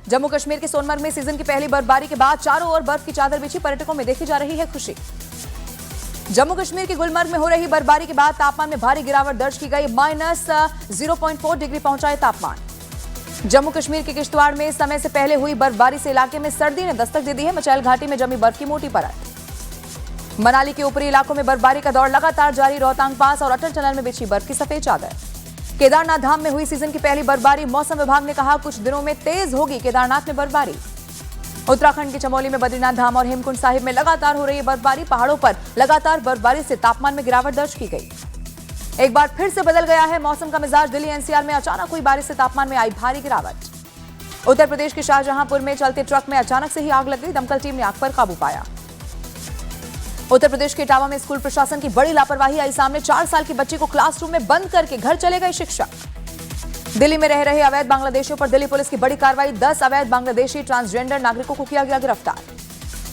जम्मू कश्मीर के सोनमर्ग में सीजन की पहली बर्फबारी के बाद चारों ओर बर्फ की चादर बिछी, पर्यटकों में देखी जा रही है खुशी। जम्मू कश्मीर के गुलमर्ग में हो रही बर्फबारी के बाद तापमान में भारी गिरावट दर्ज की गई, -0.4 डिग्री पहुंचा है तापमान। जम्मू कश्मीर के किश्तवाड़ में समय से पहले हुई बर्फबारी से इलाके में सर्दी ने दस्तक दे दी है। मचैल घाटी में जमी बर्फ की मोटी परत। मनाली के ऊपरी इलाकों में बर्फबारी का दौर लगातार जारी, रोहतांग पास और अटल टनल में बिछी बर्फ की सफेद चादर। केदारनाथ धाम में हुई सीजन की पहली बर्फबारी, मौसम विभाग ने कहा कुछ दिनों में तेज होगी केदारनाथ में बर्फबारी। उत्तराखंड के चमोली में बद्रीनाथ धाम और हेमकुंड साहिब में लगातार हो रही बर्फबारी, पहाड़ों पर लगातार बर्फबारी से तापमान में गिरावट दर्ज की गई। एक बार फिर से बदल गया है मौसम का मिजाज, दिल्ली एनसीआर में अचानक हुई बारिश से तापमान में आई भारी गिरावट। उत्तर प्रदेश के शाहजहांपुर में चलते ट्रक में अचानक से ही आग लग गई, दमकल टीम ने आग पर काबू पाया। उत्तर प्रदेश के इटावा में स्कूल प्रशासन की बड़ी लापरवाही आई सामने, 4 साल की बच्ची को क्लासरूम में बंद करके घर चले गए शिक्षक। दिल्ली में रह रहे अवैध बांग्लादेशियों पर दिल्ली पुलिस की बड़ी कार्रवाई, 10 अवैध बांग्लादेशी ट्रांसजेंडर नागरिकों को किया गया गिरफ्तार।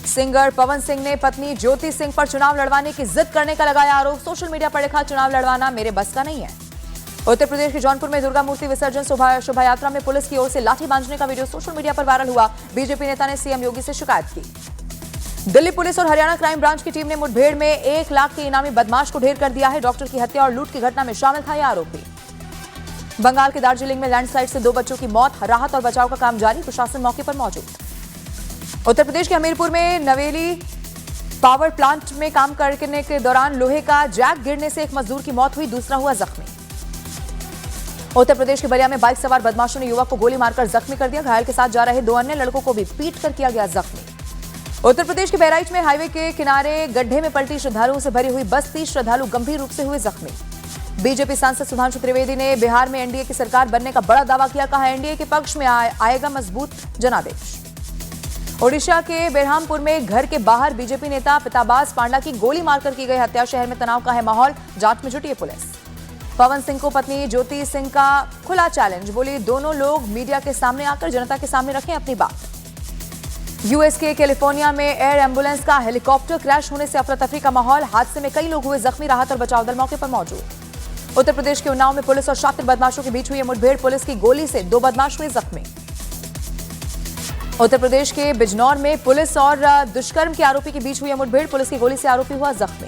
सिंगर पवन सिंह ने पत्नी ज्योति सिंह पर चुनाव लड़वाने की जिद करने का लगाया आरोप, सोशल मीडिया पर लिखा चुनाव लड़वाना मेरे बस का नहीं है। उत्तर प्रदेश के जौनपुर में दुर्गा मूर्ति विसर्जन शोभा यात्रा में पुलिस की ओर से लाठी बांधने का वीडियो सोशल मीडिया पर वायरल हुआ, बीजेपी नेता ने सीएम योगी से शिकायत की। दिल्ली पुलिस और हरियाणा क्राइम ब्रांच की टीम ने मुठभेड़ में 1 लाख के इनामी बदमाश को ढेर कर दिया है। डॉक्टर की हत्या और लूट की घटना में शामिल था यह आरोपी। बंगाल के दार्जिलिंग में लैंडस्लाइड से 2 बच्चों की मौत, राहत और बचाव का काम जारी, प्रशासन मौके पर मौजूद। उत्तर प्रदेश के हमीरपुर में नवेली पावर प्लांट में काम करने के दौरान लोहे का जैक गिरने से एक मजदूर की मौत हुई, दूसरा हुआ जख्मी। उत्तर प्रदेश के बलिया में बाइक सवार बदमाशों ने युवक को गोली मारकर जख्मी कर दिया, घायल के साथ जा रहे 2 अन्य लड़कों को भी पीटकर किया गया जख्मी। उत्तर प्रदेश के बहराइच में हाईवे के किनारे गड्ढे में पलटी श्रद्धालुओं से भरी हुई बस, 30 श्रद्धालु गंभीर रूप से हुए जख्मी। बीजेपी सांसद सुधांशु त्रिवेदी ने बिहार में एनडीए की सरकार बनने का बड़ा दावा किया, कहा एनडीए के पक्ष में आएगा मजबूत जनादेश। ओडिशा के बेरहामपुर में घर के बाहर बीजेपी नेता पिताबाज पांडा की गोली मारकर की गई हत्या, शहर में तनाव का है माहौल, जांच में जुटी है पुलिस। पवन सिंह को पत्नी ज्योति सिंह का खुला चैलेंज, बोली दोनों लोग मीडिया के सामने आकर जनता के सामने रखें अपनी बात। यूएस के कैलिफोर्निया में एयर एम्बुलेंस का हेलीकॉप्टर क्रैश होने से अफरा तफरी का माहौल, हादसे में कई लोग हुए जख्मी, राहत और बचाव दल मौके पर मौजूद। उत्तर प्रदेश के उन्नाव में पुलिस और शातिर बदमाशों के बीच हुई मुठभेड़, पुलिस की गोली से 2 बदमाश हुए जख्मी। उत्तर प्रदेश के बिजनौर में पुलिस और दुष्कर्म के आरोपी के बीच हुई मुठभेड़, पुलिस की गोली से आरोपी हुआ जख्मी।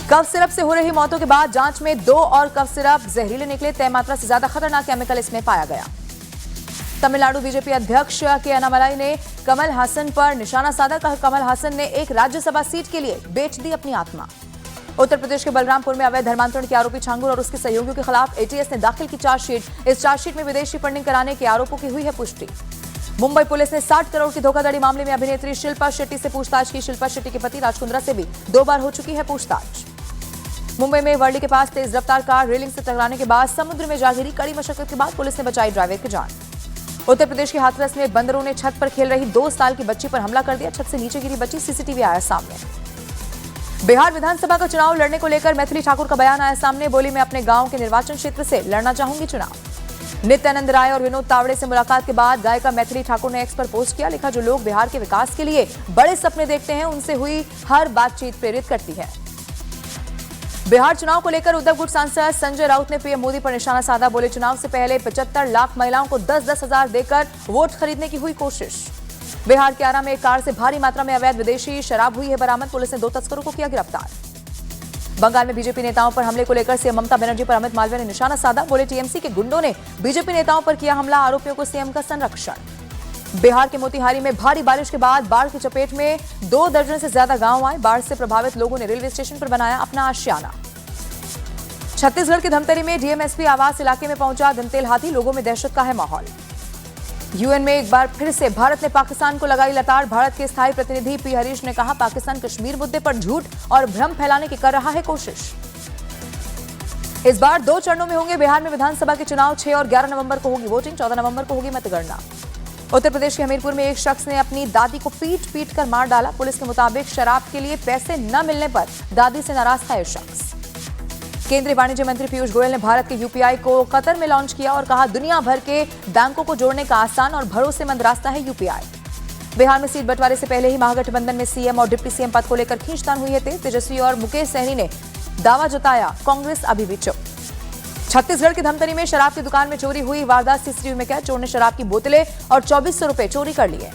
कफ सिरप से हो रही मौतों के बाद जांच में 2 और कफ सिरप जहरीले निकले, तय मात्रा से ज्यादा खतरनाक केमिकल इसमें पाया गया। तमिलनाडु बीजेपी अध्यक्ष के अनामलाई ने कमल हासन पर निशाना साधा, कहा कमल हासन ने एक राज्यसभा सीट के लिए बेच दी अपनी आत्मा। उत्तर प्रदेश के बलरामपुर में अवैध धर्मांतरण के आरोपी छांगुर और उसके सहयोगियों के खिलाफ एटीएस ने दाखिल की चार्जशीट, इस चार्जशीट में विदेशी फंडिंग कराने के आरोपों की हुई है पुष्टि। मुंबई पुलिस ने 60 करोड़ की धोखाधड़ी मामले में अभिनेत्री शिल्पा शेट्टी से पूछताछ की, शिल्पा शेट्टी के पति राज कुंद्रा से भी 2 बार हो चुकी है पूछताछ। मुंबई में वर्ली के पास तेज रफ्तार कार रेलिंग से टकराने के बाद समुद्र में जा गिरी, कड़ी मशक्कत के बाद पुलिस ने बचाई ड्राइवर की जान। उत्तर प्रदेश के हाथरस में बंदरों ने छत पर खेल रही 2 साल की बच्ची पर हमला कर दिया, छत से नीचे गिरी बच्ची, सीसीटीवी आया सामने। बिहार विधानसभा का चुनाव लड़ने को लेकर मैथिली ठाकुर का बयान आया सामने, बोली मैं अपने गांव के निर्वाचन क्षेत्र से लड़ना चाहूंगी चुनाव। नित्यानंद राय और विनोद तावड़े से मुलाकात के बाद गायिका मैथिली ठाकुर ने एक्स पर पोस्ट किया, लिखा जो लोग बिहार के विकास के लिए बड़े सपने देखते हैं उनसे हुई हर बातचीत प्रेरित करती है। बिहार चुनाव को लेकर उद्धव गुट सांसद संजय राउत ने पीएम मोदी पर निशाना साधा, बोले चुनाव से पहले 75 लाख महिलाओं को 10-10 हजार देकर वोट खरीदने की हुई कोशिश। बिहार के आरा में एक कार से भारी मात्रा में अवैध विदेशी शराब हुई है बरामद, पुलिस ने 2 तस्करों को किया गिरफ्तार। बंगाल में बीजेपी नेताओं पर हमले को लेकर सीएम ममता बनर्जी पर अमित मालवीय ने निशाना साधा, बोले टीएमसी के गुंडों ने बीजेपी नेताओं पर किया हमला, आरोपियों को सीएम का संरक्षण। बिहार के मोतिहारी में भारी बारिश के बाद बाढ़ की चपेट में 2 दर्जन से ज्यादा गांव आए, बाढ़ से प्रभावित लोगों ने रेलवे स्टेशन पर बनाया अपना आशियाना। छत्तीसगढ़ के धमतरी में डीएमएसपी आवास इलाके में पहुंचा धमतेल हाथी, लोगों में दहशत का है माहौल। यूएन में एक बार फिर से भारत ने पाकिस्तान को लगाई लताड़, भारत के स्थायी प्रतिनिधि पी हरीश ने कहा पाकिस्तान कश्मीर मुद्दे पर झूठ और भ्रम फैलाने की कर रहा है कोशिश। इस बार 2 चरणों में होंगे बिहार में विधानसभा के चुनाव, 6 और 11 नवंबर को होगी वोटिंग, 14 नवंबर को होगी मतगणना। उत्तर प्रदेश के हमीरपुर में एक शख्स ने अपनी दादी को पीट कर मार डाला, पुलिस के मुताबिक शराब के लिए पैसे न मिलने पर दादी से नाराज था यह शख्स। केंद्रीय वाणिज्य मंत्री पीयूष गोयल ने भारत के यूपीआई को कतर में लॉन्च किया और कहा दुनिया भर के बैंकों को जोड़ने का आसान और भरोसेमंद रास्ता है यूपीआई। बिहार में सीट बंटवारे से पहले ही महागठबंधन में सीएम और डिप्टी सीएम पद को लेकर खींचतान हुई है तेज, तेजस्वी और मुकेश सहनी ने दावा जताया, कांग्रेस अभी भी चुप। छत्तीसगढ़ की धमतरी में शराब की दुकान में चोरी हुई वारदात सीसीटीवी में कैद। चोर ने शराब की बोतलें और 2400 रुपए चोरी कर लिए।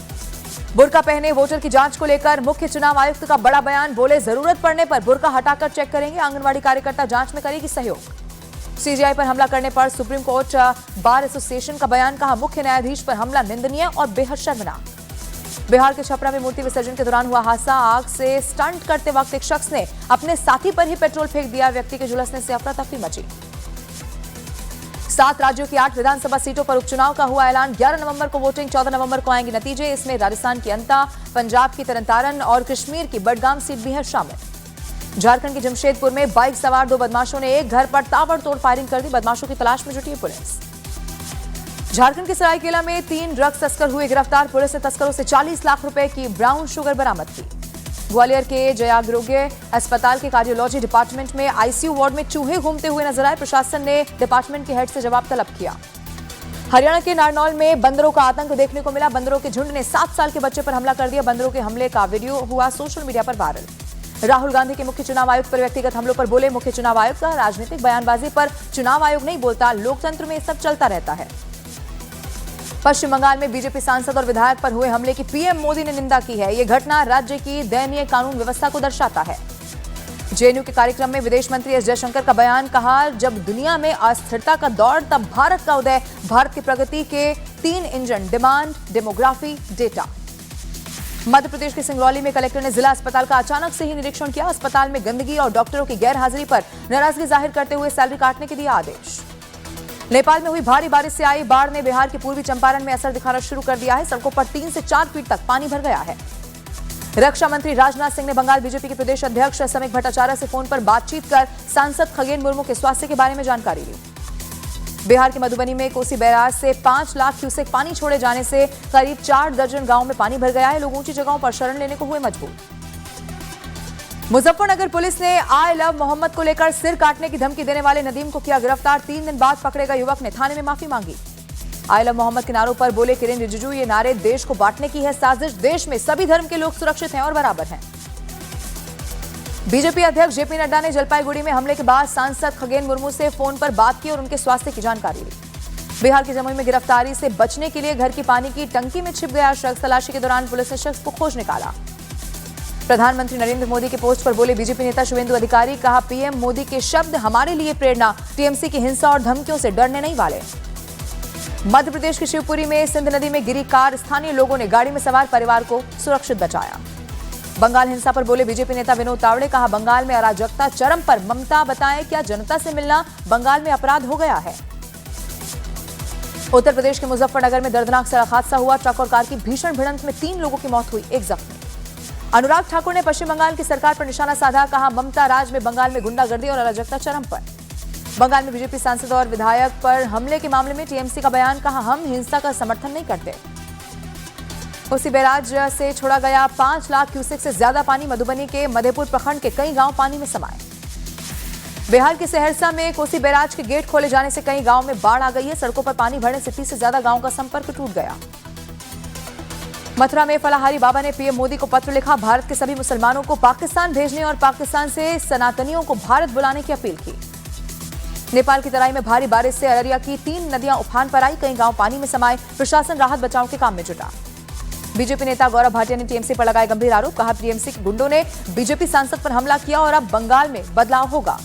बुर्का पहने वोटर की जांच को लेकर मुख्य चुनाव आयुक्त का बड़ा बयान। बोले जरूरत पड़ने पर बुर्का हटाकर चेक करेंगे। आंगनवाड़ी कार्यकर्ता जांच में करेगी सहयोग। सीजीआई पर हमला करने पर सुप्रीम कोर्ट बार एसोसिएशन का बयान। कहा मुख्य न्यायाधीश पर हमला निंदनीय और बेहद शर्मनाक। बिहार के छपरा में मूर्ति विसर्जन के दौरान हुआ हादसा। आग से स्टंट करते वक्त एक शख्स ने अपने साथी पर ही पेट्रोल फेंक दिया। व्यक्ति के झुलसने से अफरा तफरी मची। 7 राज्यों की 8 विधानसभा सीटों पर उपचुनाव का हुआ ऐलान। 11 नवंबर को वोटिंग, 14 नवंबर को आएंगे नतीजे। इसमें राजस्थान की अंता, पंजाब की तरनतारन और कश्मीर की बडगाम सीट भी है शामिल। झारखंड के जमशेदपुर में बाइक सवार 2 बदमाशों ने एक घर पर ताबड़तोड़ फायरिंग कर दी। बदमाशों की तलाश में जुटी है पुलिस। झारखंड के सरायकेला में 3 ड्रग्स तस्कर हुए गिरफ्तार। पुलिस ने तस्करों से 40 लाख रुपए की ब्राउन शुगर बरामद की। ग्वालियर के जयाग्रोगे अस्पताल के कार्डियोलॉजी डिपार्टमेंट में आईसीयू वार्ड में चूहे घूमते हुए नजर आए। प्रशासन ने डिपार्टमेंट के हेड से जवाब तलब किया। हरियाणा के नारनौल में बंदरों का आतंक देखने को मिला। बंदरों के झुंड ने 7 साल के बच्चे पर हमला कर दिया। बंदरों के हमले का वीडियो हुआ सोशल मीडिया पर वायरल। राहुल गांधी के मुख्य चुनाव आयुक्त पर व्यक्तिगत हमलों पर बोले मुख्य चुनाव आयुक्त का राजनीतिक बयानबाजी पर चुनाव आयोग नहीं बोलता। लोकतंत्र में सब चलता रहता है। पश्चिम बंगाल में बीजेपी सांसद और विधायक पर हुए हमले की पीएम मोदी ने निंदा की है। यह घटना राज्य की दयनीय कानून व्यवस्था को दर्शाता है। जेएनयू के कार्यक्रम में विदेश मंत्री एस जयशंकर का बयान। कहा जब दुनिया में अस्थिरता का दौर तब भारत का उदय। भारत की प्रगति के 3 engine, demand, demography, data. Madhya Pradesh के सिंगरौली में कलेक्टर ने जिला अस्पताल का अचानक से ही निरीक्षण किया। अस्पताल में गंदगी और डॉक्टरों की गैरहाजिरी पर नाराजगी जाहिर करते हुए सैलरी काटने के दिए आदेश। नेपाल में हुई भारी बारिश से आई बाढ़ ने बिहार के पूर्वी चंपारण में असर दिखाना शुरू कर दिया है। सड़कों पर 3 से 4 फीट तक पानी भर गया है। रक्षा मंत्री राजनाथ सिंह ने बंगाल बीजेपी के प्रदेश अध्यक्ष समीक भट्टाचार्य से फोन पर बातचीत कर सांसद खगेन मुर्मू के स्वास्थ्य के बारे में जानकारी ली। बिहार के मधुबनी में कोसी बैराज से 5 लाख क्यूसेक पानी छोड़े जाने से करीब 4 दर्जन गांव में पानी भर गया है। लोग ऊंची जगहों पर शरण लेने को हुए मजबूर। मुजफ्फरनगर पुलिस ने आई लव मोहम्मद को लेकर सिर काटने की धमकी देने वाले नदीम को किया गिरफ्तार। 3 दिन बाद पकड़े गए युवक ने थाने में माफी मांगी। आई लव मोहम्मद के नारों पर बोले किरेन रिजिजू, ये नारे देश को बांटने की है साजिश। देश में सभी धर्म के लोग सुरक्षित हैं और बराबर हैं। बीजेपी अध्यक्ष जेपी नड्डा ने जलपाईगुड़ी में हमले के बाद सांसद खगेन मुर्मू से फोन पर बात की और उनके स्वास्थ्य की जानकारी ली। बिहार के जमुई में गिरफ्तारी से बचने के लिए घर की पानी की टंकी में छिप गया शख्स। तलाशी के दौरान पुलिस ने शख्स को खोज निकाला। प्रधानमंत्री नरेंद्र मोदी के पोस्ट पर बोले बीजेपी नेता शुभेंदु अधिकारी। कहा पीएम मोदी के शब्द हमारे लिए प्रेरणा। टीएमसी की हिंसा और धमकियों से डरने नहीं वाले। मध्य प्रदेश की शिवपुरी में सिंध नदी में गिरी कार। स्थानीय लोगों ने गाड़ी में सवार परिवार को सुरक्षित बचाया। बंगाल हिंसा पर बोले बीजेपी नेता विनोद तावड़े। कहा बंगाल में अराजकता चरम पर। ममता बताएं क्या जनता से मिलना बंगाल में अपराध हो गया है। उत्तर प्रदेश के मुजफ्फरनगर में दर्दनाक सड़क हादसा हुआ। ट्रक और कार की भीषण भिड़ंत में 3 लोगों की मौत हुई, 1 जख्मी। अनुराग ठाकुर ने पश्चिम बंगाल की सरकार पर निशाना साधा। कहा ममता राज में बंगाल में गुंडागर्दी और अराजकता चरम पर। बंगाल में बीजेपी सांसद और विधायक पर हमले के मामले में टीएमसी का बयान। कहा हम हिंसा का समर्थन नहीं करते। कोसी बैराज से छोड़ा गया 5 लाख क्यूसेक से ज्यादा पानी। मधुबनी के मधेपुर प्रखंड के कई गांव पानी में समाये। बिहार के सहरसा में कोसी बैराज के गेट खोले जाने से कई गांव में बाढ़ आ गई है। सड़कों पर पानी भरने से 30 से ज्यादा गांव का संपर्क टूट गया। मथुरा में फलाहारी बाबा ने पीएम मोदी को पत्र लिखा। भारत के सभी मुसलमानों को पाकिस्तान भेजने और पाकिस्तान से सनातनियों को भारत बुलाने की अपील की। नेपाल की तराई में भारी बारिश से अररिया की 3 नदियां उफान पर आई। कई गांव पानी में समाये। प्रशासन राहत बचाव के काम में जुटा। बीजेपी नेता गौरव भाटिया ने टीएमसी पर लगाए गंभीर आरोप। कहा टीएमसी के गुंडों ने बीजेपी सांसद पर हमला किया और अब बंगाल में बदलाव होगा।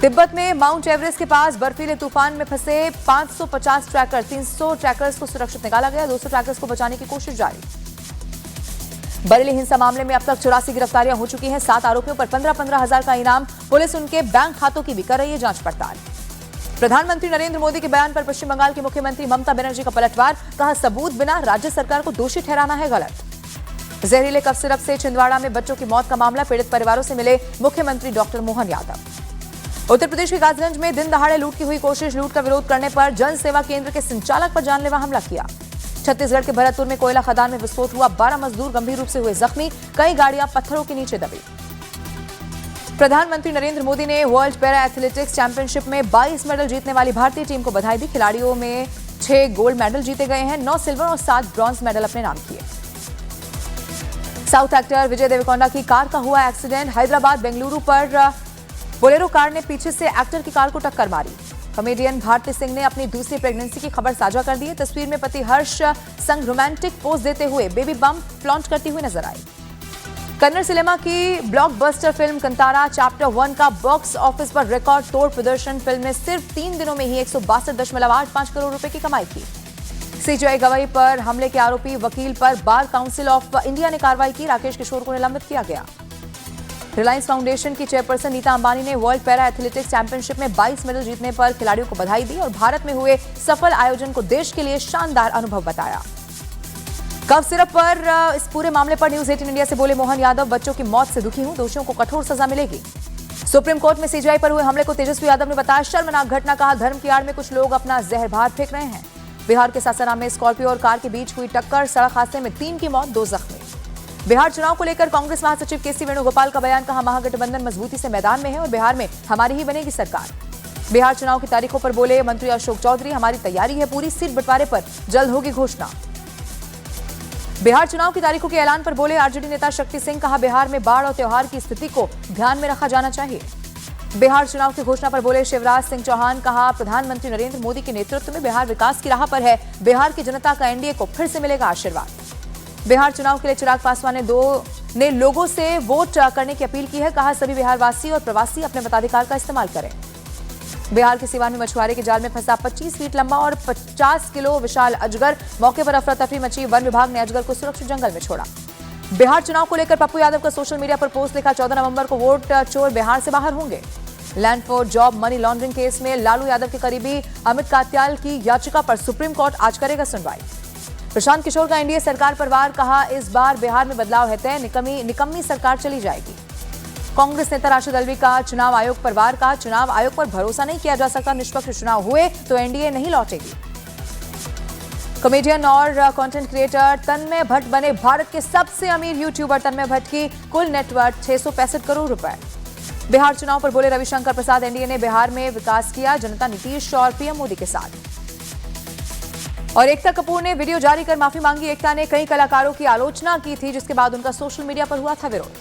तिब्बत में माउंट एवरेस्ट के पास बर्फीले तूफान में फंसे 550 ट्रैकर, 300 ट्रैकर्स को सुरक्षित निकाला गया। 200 ट्रैकर्स को बचाने की कोशिश जारी। बरेली हिंसा मामले में अब तक 84 गिरफ्तारियां हो चुकी हैं। 7 आरोपियों पर 15-15 हजार का इनाम। पुलिस उनके बैंक खातों की भी कर रही है जांच पड़ताल। प्रधानमंत्री नरेंद्र मोदी के बयान पर पश्चिम बंगाल की मुख्यमंत्री ममता बनर्जी का पलटवार। कहा सबूत बिना राज्य सरकार को दोषी ठहराना है गलत। जहरीले कफ सिरप से छिंदवाड़ा में बच्चों की मौत का मामला। पीड़ित परिवारों से मिले मुख्यमंत्री डॉक्टर मोहन यादव। उत्तर प्रदेश के कासगंज में दिन दहाड़े लूट की हुई कोशिश। लूट का विरोध करने पर जन सेवा केंद्र के संचालक पर जानलेवा हमला किया। छत्तीसगढ़ के भरतपुर में कोयला खदान में विस्फोट हुआ। 12 मजदूर गंभीर रूप से हुए जख्मी। कई गाड़ियां पत्थरों के नीचे दबी। प्रधानमंत्री नरेंद्र मोदी ने वर्ल्ड पैरा एथलेटिक्स चैंपियनशिप में 22 मेडल जीतने वाली भारतीय टीम को बधाई दी। खिलाड़ियों में 6 गोल्ड मेडल जीते गए हैं। 9 सिल्वर और 7 ब्रॉन्ज मेडल अपने नाम किए। साउथ एक्टर विजय देवरकोंडा की कार का हुआ एक्सीडेंट। हैदराबाद बेंगलुरु पर बोलेरो कार ने पीछे से एक्टर की कार को टक्कर मारी। कॉमेडियन भारती सिंह ने अपनी दूसरी प्रेगनेंसी की खबर साझा कर दी है। तस्वीर में पति हर्ष संग रोमांटिक पोज देते हुए बेबी बम्प फ्लॉन्ट करती हुई नजर आई। कन्नड़ सिनेमा की ब्लॉकबस्टर फिल्म कंतारा चैप्टर 1 का बॉक्स ऑफिस पर रिकॉर्ड तोड़ प्रदर्शन। फिल्म ने सिर्फ 3 दिनों में ही 162.85 करोड़ रुपए की कमाई की। सीजीआई गवाही पर हमले के आरोपी वकील पर बार काउंसिल ऑफ इंडिया ने कार्रवाई की। राकेश किशोर को निलंबित किया गया। रिलायंस फाउंडेशन की चेयरपर्सन नीता अंबानी ने वर्ल्ड पैरा एथलेटिक्स चैंपियनशिप में 22 मेडल जीतने पर खिलाड़ियों को बधाई दी और भारत में हुए सफल आयोजन को देश के लिए शानदार अनुभव बताया। कफ सिरप पर इस पूरे मामले पर न्यूज 18 इंडिया से बोले मोहन यादव, बच्चों की मौत से दुखी हूं, दोषियों को कठोर सजा मिलेगी। सुप्रीम कोर्ट में सीजीआई पर हुए हमले को तेजस्वी यादव ने बताया शर्मनाक घटना। कहा धर्म की आड़ में कुछ लोग अपना जहर बाहर फेंक रहे हैं। बिहार के सासाराम में स्कॉर्पियो और कार के बीच हुई टक्कर, सड़क हादसे में 3 की मौत, 2 जख्मी। बिहार चुनाव को लेकर कांग्रेस महासचिव केसी वेणुगोपाल का बयान। कहा महागठबंधन मजबूती से मैदान में है और बिहार में हमारी ही बनेगी सरकार। बिहार चुनाव की तारीखों पर बोले मंत्री अशोक चौधरी, हमारी तैयारी है पूरी, सीट बंटवारे पर जल्द होगी घोषणा। बिहार चुनाव की तारीखों के ऐलान पर बोले आरजेडी नेता शक्ति सिंह। कहा बिहार में बाढ़ और त्योहार की स्थिति को ध्यान में रखा जाना चाहिए। बिहार चुनाव की घोषणा पर बोले शिवराज सिंह चौहान। कहा प्रधानमंत्री नरेंद्र मोदी के नेतृत्व में बिहार विकास की राह पर है। बिहार की जनता का एनडीए को फिर से मिलेगा आशीर्वाद। बिहार चुनाव के लिए चिराग पासवान ने लोगों से वोट करने की अपील की है। कहा सभी बिहारवासी और प्रवासी अपने मताधिकार का इस्तेमाल करें। बिहार के सिवान में मछुआरे के जाल में फंसा 25 फीट लंबा और 50 किलो विशाल अजगर। मौके पर अफरा तफरी मची, वन विभाग ने अजगर को सुरक्षित जंगल में छोड़ा। बिहार चुनाव को लेकर पप्पू यादव का सोशल मीडिया पर पोस्ट लिखा 14 नवंबर को वोट चोर बिहार से बाहर होंगे। Land for job money laundering case में लालू यादव के करीबी अमित कात्याल की याचिका पर सुप्रीम कोर्ट आज करेगा सुनवाई। प्रशांत किशोर का एनडीए सरकार पर वार। कहा इस बार बिहार में बदलाव है तय, निकम्मी सरकार चली जाएगी। कांग्रेस नेता राशिद अल्वी का चुनाव आयोग पर वार। कहा चुनाव आयोग पर भरोसा नहीं किया जा सकता, निष्पक्ष चुनाव हुए तो एनडीए नहीं लौटेगी। कॉमेडियन और कंटेंट क्रिएटर तन्मय भट्ट बने भारत के सबसे अमीर यूट्यूबर। तन्मय भट्ट की कुल नेटवर्थ 665 करोड़ रुपए। बिहार चुनाव पर बोले रविशंकर प्रसाद, एनडीए ने बिहार में विकास किया, जनता नीतीश और पीएम मोदी के साथ। और एकता कपूर ने वीडियो जारी कर माफी मांगी। एकता ने कई कलाकारों की आलोचना की थी जिसके बाद उनका सोशल मीडिया पर हुआ था विरोध।